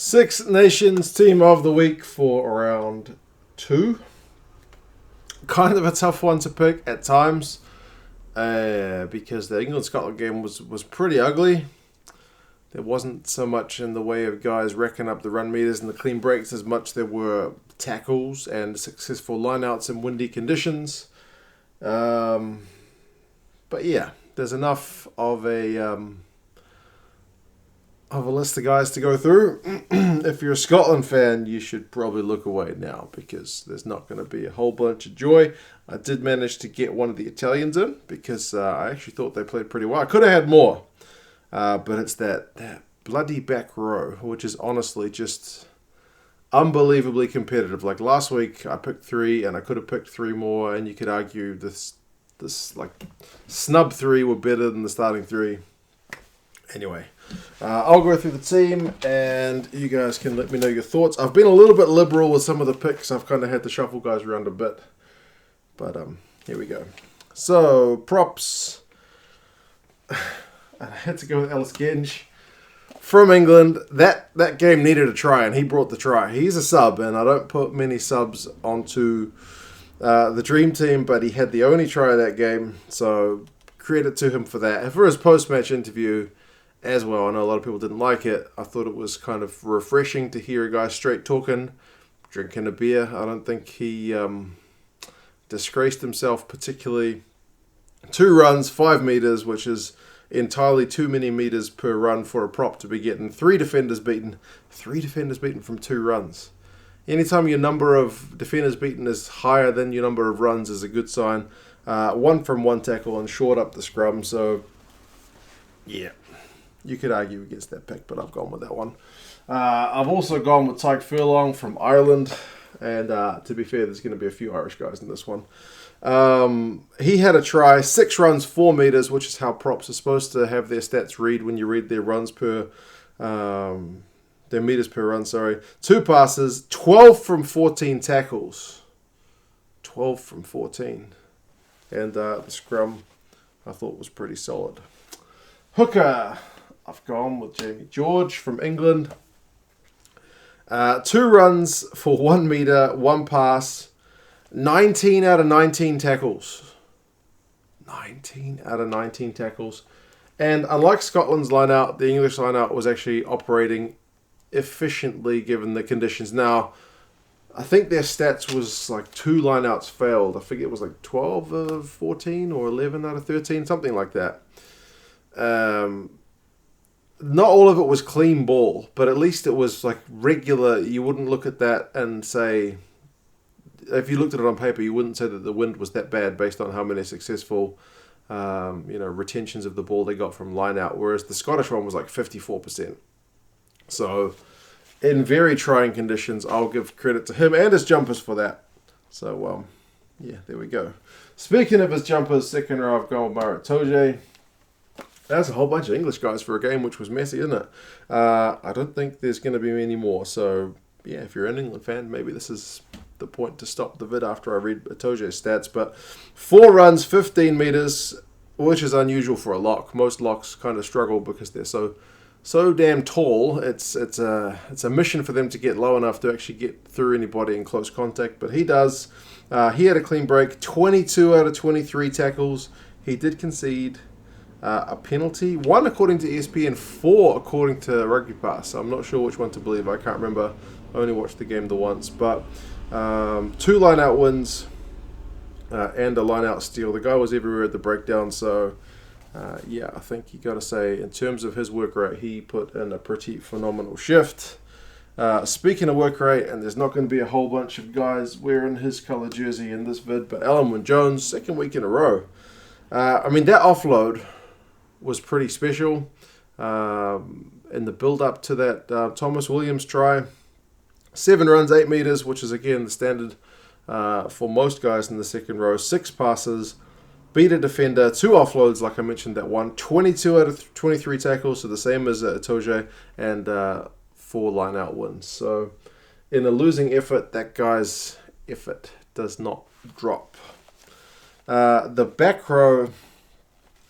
Six Nations Team of the Week for round 2. Kind of a tough one to pick at times because the England-Scotland game was pretty ugly. There wasn't so much in the way of guys racking up the run meters and the clean breaks as much there were tackles and successful lineouts in windy conditions. But yeah, there's enough of a list of guys to go through. If you're a Scotland fan, you should probably look away now because there's not going to be a whole bunch of joy. I did manage to get one of the Italians in because I actually thought they played pretty well. I could have had more, but it's that bloody back row, which is honestly just unbelievably competitive. Like last week, I picked 3 and I could have picked 3 more, and you could argue this like snub 3 were better than the starting 3. Anyway, I'll go through the team and you guys can let me know your thoughts. I've been a little bit liberal with some of the picks. I've kind of had to shuffle guys around a bit. But here we go. So, props. I had to go with Ellis Genge from England. That game needed a try and he brought the try. He's a sub and I don't put many subs onto the dream team, but he had the only try of that game. So, credit to him for that. And for his post-match interview as well, I know a lot of people didn't like it. I thought it was kind of refreshing to hear a guy straight talking, drinking a beer. I don't think he disgraced himself particularly. 2 runs, 5 meters, which is entirely too many meters per run for a prop to be getting. 3 defenders beaten. 3 defenders beaten from 2 runs. Anytime your number of defenders beaten is higher than your number of runs is a good sign. 1 from 1 tackle and short up the scrum. So, yeah. You could argue against that pick, but I've gone with that one. I've also gone with Tyke Furlong from Ireland. And to be fair, there's going to be a few Irish guys in this one. He had a try, 6 runs, 4 meters, which is how props are supposed to have their stats read when you read their runs per... their meters per run, sorry. 2 passes, 12 from 14 tackles. 12 from 14. And the scrum, I thought, was pretty solid. Hooker, I've gone with Jamie George from England. 2 runs for 1 meter, 1 pass. 19 out of 19 tackles. 19 out of 19 tackles. And unlike Scotland's line-out, the English line-out was actually operating efficiently given the conditions. Now, I think their stats was like 2 line-outs failed. I think it was like 12 out of 14 or 11 out of 13, something like that. Not all of it was clean ball, but at least it was like regular. You wouldn't look at that and say, if you looked at it on paper, you wouldn't say that the wind was that bad based on how many successful retentions of the ball they got from line out, whereas the Scottish one was like 54%. So in very trying conditions, I'll give credit to him and his jumpers for that. So yeah, there we go. Speaking of his jumpers, second row I've gone with Marat Toje. That's a whole bunch of English guys for a game which was messy, isn't it? I don't think there's going to be many more. So, yeah, if you're an England fan, maybe this is the point to stop the vid after I read Toje's stats. But 4 runs, 15 meters, which is unusual for a lock. Most locks kind of struggle because they're so damn tall. It's a mission for them to get low enough to actually get through anybody in close contact. But he does. He had a clean break, 22 out of 23 tackles. He did concede a penalty, 1 according to ESPN, 4 according to Rugby Pass. So I'm not sure which one to believe. I can't remember. I only watched the game the once. But 2 line-out wins and a line-out steal. The guy was everywhere at the breakdown. So, yeah, I think you got to say, in terms of his work rate, he put in a pretty phenomenal shift. Speaking of work rate, and there's not going to be a whole bunch of guys wearing his colour jersey in this vid, but Alan Wynne-Jones, 2nd week in a row. I mean, that offload was pretty special in the build-up to that Thomas Williams try. 7 runs, 8 meters, which is, again, the standard for most guys in the second row. 6 passes, beat a defender, 2 offloads, like I mentioned, that one. 22 out of 23 tackles, so the same as Toje, and 4 line-out wins. So, in a losing effort, that guy's effort does not drop. The back row...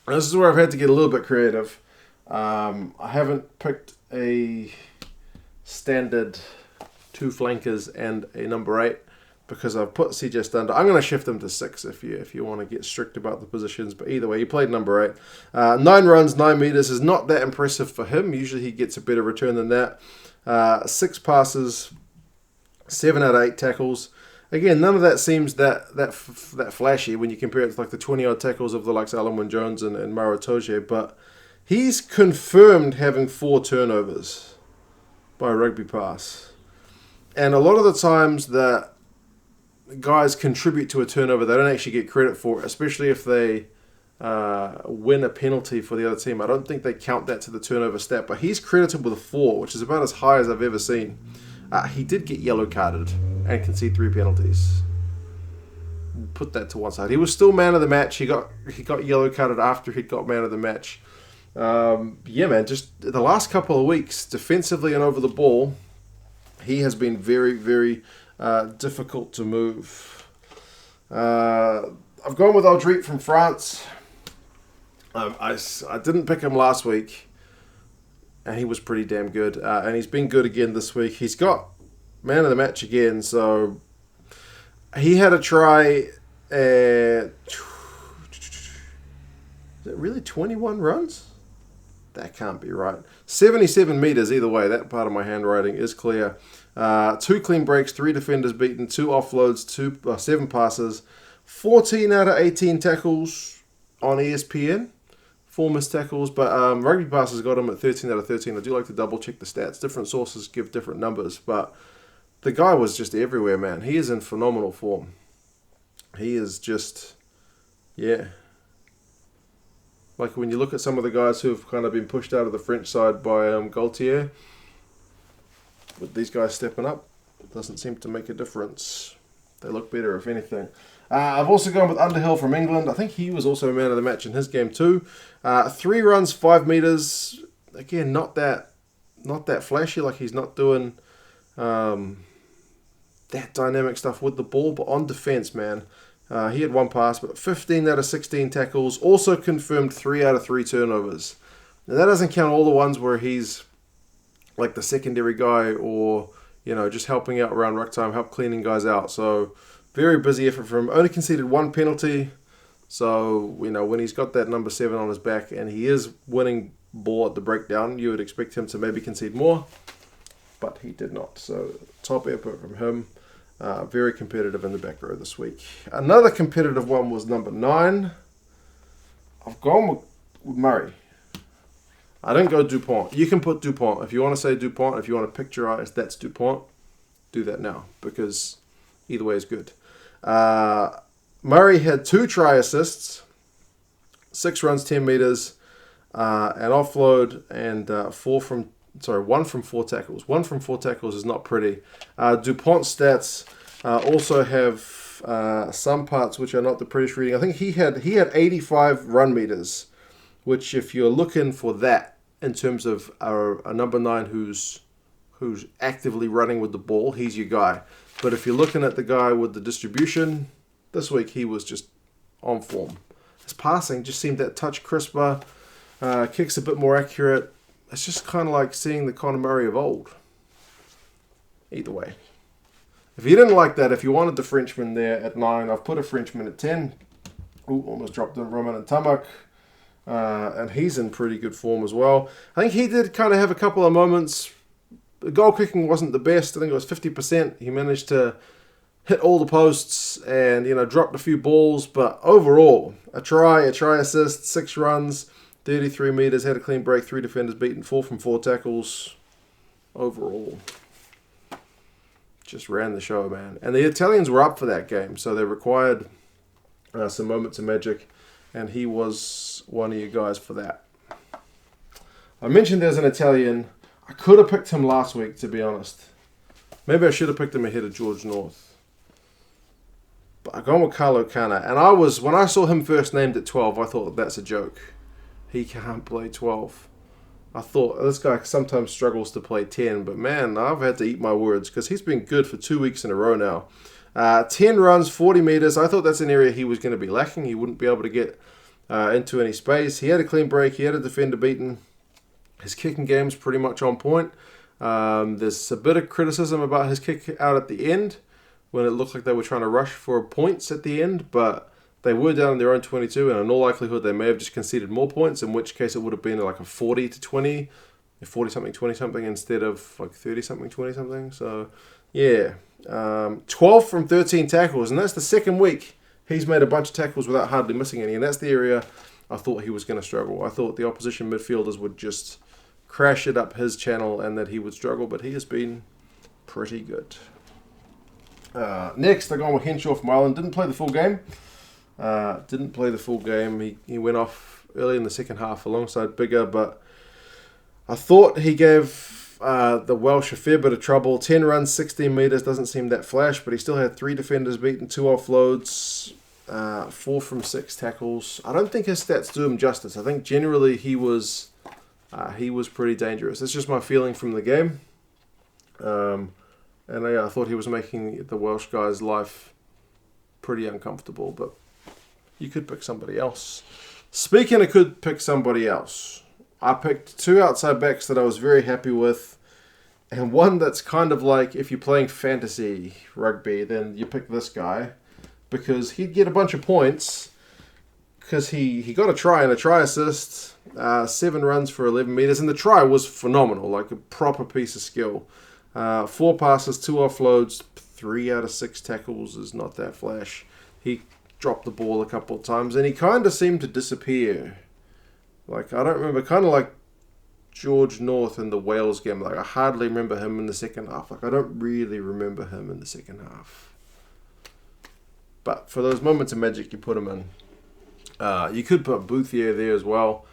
This is where I've had to get a little bit creative. I haven't picked a standard 2 flankers and a number 8 because I've put CJ Stunder. I'm going to shift him to 6 if you want to get strict about the positions. But either way, he played number 8. 9 runs, 9 meters is not that impressive for him. Usually he gets a better return than that. 6 passes, 7 out of 8 tackles. Again, none of that seems that flashy when you compare it to like the 20-odd tackles of the likes of Alan Wynne-Jones and Maro Toje, but he's confirmed having 4 turnovers by Rugby Pass. And a lot of the times that guys contribute to a turnover, they don't actually get credit for it, especially if they win a penalty for the other team. I don't think they count that to the turnover stat, but he's credited with a 4, which is about as high as I've ever seen. He did get yellow carded and concede 3 penalties. Put that to one side. He was still man of the match. He got yellow carded after he got man of the match. Yeah, man, just the last couple of weeks, defensively and over the ball, he has been very, very difficult to move. I've gone with Aldrit from France. I didn't pick him last week, and he was pretty damn good. And he's been good again this week. He's got man of the match again, so he had a try at... Is it really 21 runs? That can't be right. 77 meters either way. That part of my handwriting is clear. 2 clean breaks, 3 defenders beaten, 2 offloads, 7 passes, 14 out of 18 tackles on ESPN. 4 missed tackles, but Rugby Pass has got him at 13 out of 13. I do like to double check the stats. Different sources give different numbers, but the guy was just everywhere, man. He is in phenomenal form. He is just, yeah. Like when you look at some of the guys who have kind of been pushed out of the French side by Gaultier, with these guys stepping up, it doesn't seem to make a difference. They look better, if anything. I've also gone with Underhill from England. I think he was also a man of the match in his game too. 3 runs, 5 meters. Again, not that flashy. Like he's not doing that dynamic stuff with the ball, but on defense, man, he had 1 pass, but 15 out of 16 tackles. Also confirmed 3 out of 3 turnovers. Now that doesn't count all the ones where he's like the secondary guy, or just helping out around ruck time, help cleaning guys out. So very busy effort from him. Only conceded 1 penalty. So, when he's got that number 7 on his back and he is winning ball at the breakdown, you would expect him to maybe concede more. But he did not. So, top effort from him. Very competitive in the back row this week. Another competitive one was number 9. I've gone with Murray. I didn't go Dupont. You can put Dupont. If you want to say Dupont, if you want to picturize that's Dupont, do that now, because either way is good. Murray had 2 try assists, 6 runs, 10 meters, an offload, and 1 from 4 tackles. 1 from 4 tackles is not pretty. Dupont's stats also have some parts which are not the prettiest reading. I think he had 85 run meters, which if you're looking for that in terms of a number 9 who's actively running with the ball, he's your guy. But if you're looking at the guy with the distribution, this week he was just on form. His passing just seemed that touch crisper, kicks a bit more accurate. It's just kind of like seeing the Conor Murray of old. Either way. If you didn't like that, if you wanted the Frenchman there at 9, I've put a Frenchman at 10. Ooh, almost dropped in Roman and Tamak. And he's in pretty good form as well. I think he did kind of have a couple of moments. The goal kicking wasn't the best. I think it was 50%. He managed to hit all the posts and, dropped a few balls. But overall, a try assist, 6 runs, 33 meters, had a clean break, 3 defenders beaten, 4 from 4 tackles. Overall, just ran the show, man. And the Italians were up for that game, so they required some moments of magic. And he was one of you guys for that. I mentioned there's an Italian. I could have picked him last week, to be honest. Maybe I should have picked him ahead of George North. But I've gone with Carlo Cana. And when I saw him first named at 12, I thought that's a joke. He can't play 12. I thought this guy sometimes struggles to play 10. But man, I've had to eat my words because he's been good for 2 weeks in a row now. 10 runs, 40 meters. I thought that's an area he was going to be lacking. He wouldn't be able to get into any space. He had a clean break. He had a defender beaten. His kicking game's pretty much on point. There's a bit of criticism about his kick out at the end when it looked like they were trying to rush for points at the end, but they were down in their own 22, and in all likelihood they may have just conceded more points, in which case it would have been like a 40-20, 40-something, 20-something instead of like 30-something, 20-something. So, yeah. 12 from 13 tackles, and that's the second week he's made a bunch of tackles without hardly missing any, and that's the area I thought he was going to struggle. I thought the opposition midfielders would just crash it up his channel and that he would struggle, but he has been pretty good. Next, I go on with Henshaw from Ireland. Didn't play the full game. He went off early in the second half alongside Bigger, but I thought he gave the Welsh a fair bit of trouble. 10 runs, 16 metres, doesn't seem that flash, but he still had 3 defenders beaten, 2 offloads, 4 from 6 tackles. I don't think his stats do him justice. I think generally he was pretty dangerous. That's just my feeling from the game. And I thought he was making the Welsh guy's life pretty uncomfortable, but you could pick somebody else. Speaking of could pick somebody else, I picked 2 outside backs that I was very happy with, and one that's kind of like if you're playing fantasy rugby, then you pick this guy because he'd get a bunch of points because he got a try and a try assist, 7 runs for 11 metres, and the try was phenomenal, like a proper piece of skill. 4 passes, 2 offloads, 3 out of 6 tackles is not that flash. He dropped the ball a couple of times, and he kind of seemed to disappear. Like, I don't remember, kind of like George North in the Wales game. Like, I hardly remember him in the second half. Like, I don't really remember him in the second half. But for those moments of magic, you put him in. You could put Bouthier there as well.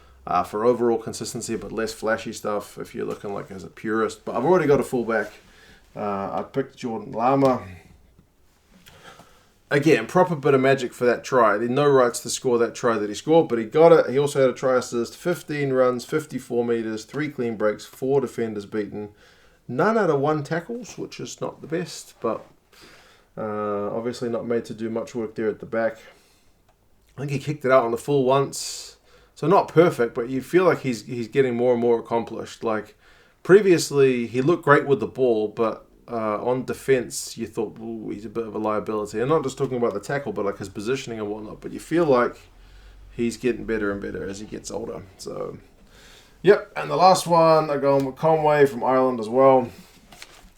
For overall consistency, but less flashy stuff if you're looking like as a purist. But I've already got a fullback. I picked Jordan Lama. Again, proper bit of magic for that try. There no rights to score that try that he scored, but he got it. He also had a try assist, 15 runs, 54 metres, 3 clean breaks, 4 defenders beaten. None out of 1 tackles, which is not the best, but obviously not made to do much work there at the back. I think he kicked it out on the full once. So not perfect, but you feel like he's getting more and more accomplished. Like previously, he looked great with the ball, but on defense, you thought, ooh, he's a bit of a liability. And not just talking about the tackle, but like his positioning and whatnot. But you feel like he's getting better and better as he gets older. So, yep. And the last one, I go on with Conway from Ireland as well.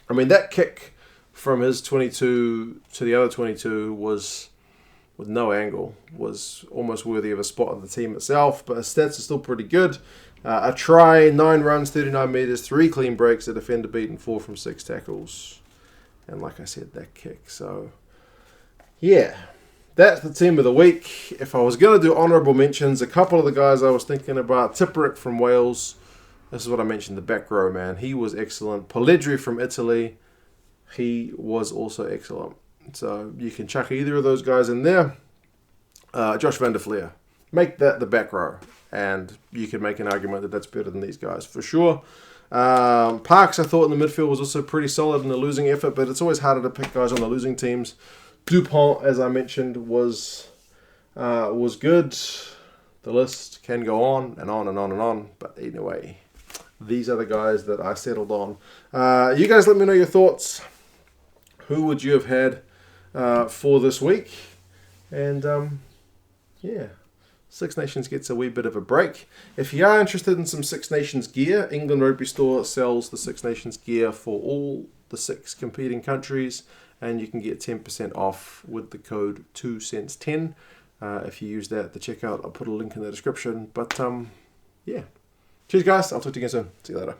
I mean, that kick from his 22 to the other 22 was, with no angle, was almost worthy of a spot in the team itself, but his stats are still pretty good. A try, 9 runs, 39 metres, 3 clean breaks, a defender beaten, 4 from 6 tackles. And like I said, that kick. So, yeah, that's the team of the week. If I was going to do honourable mentions, a couple of the guys I was thinking about, Tipperick from Wales. This is what I mentioned, the back row, man. He was excellent. Polledri from Italy. He was also excellent. So you can chuck either of those guys in there. Josh van der Fleer. Make that the back row. And you could make an argument that that's better than these guys for sure. Parks, I thought in the midfield was also pretty solid in the losing effort, but it's always harder to pick guys on the losing teams. Dupont, as I mentioned, was good. The list can go on and on and on and on. But anyway, these are the guys that I settled on. You guys let me know your thoughts. Who would you have had for this week? And yeah, Six Nations gets a wee bit of a break. If you are interested in some Six Nations gear, England Rugby Store sells the Six Nations gear for all the 6 competing countries, and you can get 10% off with the code 2cents10 if you use that at the checkout. I'll put a link in the description. But yeah, cheers guys. I'll talk to you again soon. See you later.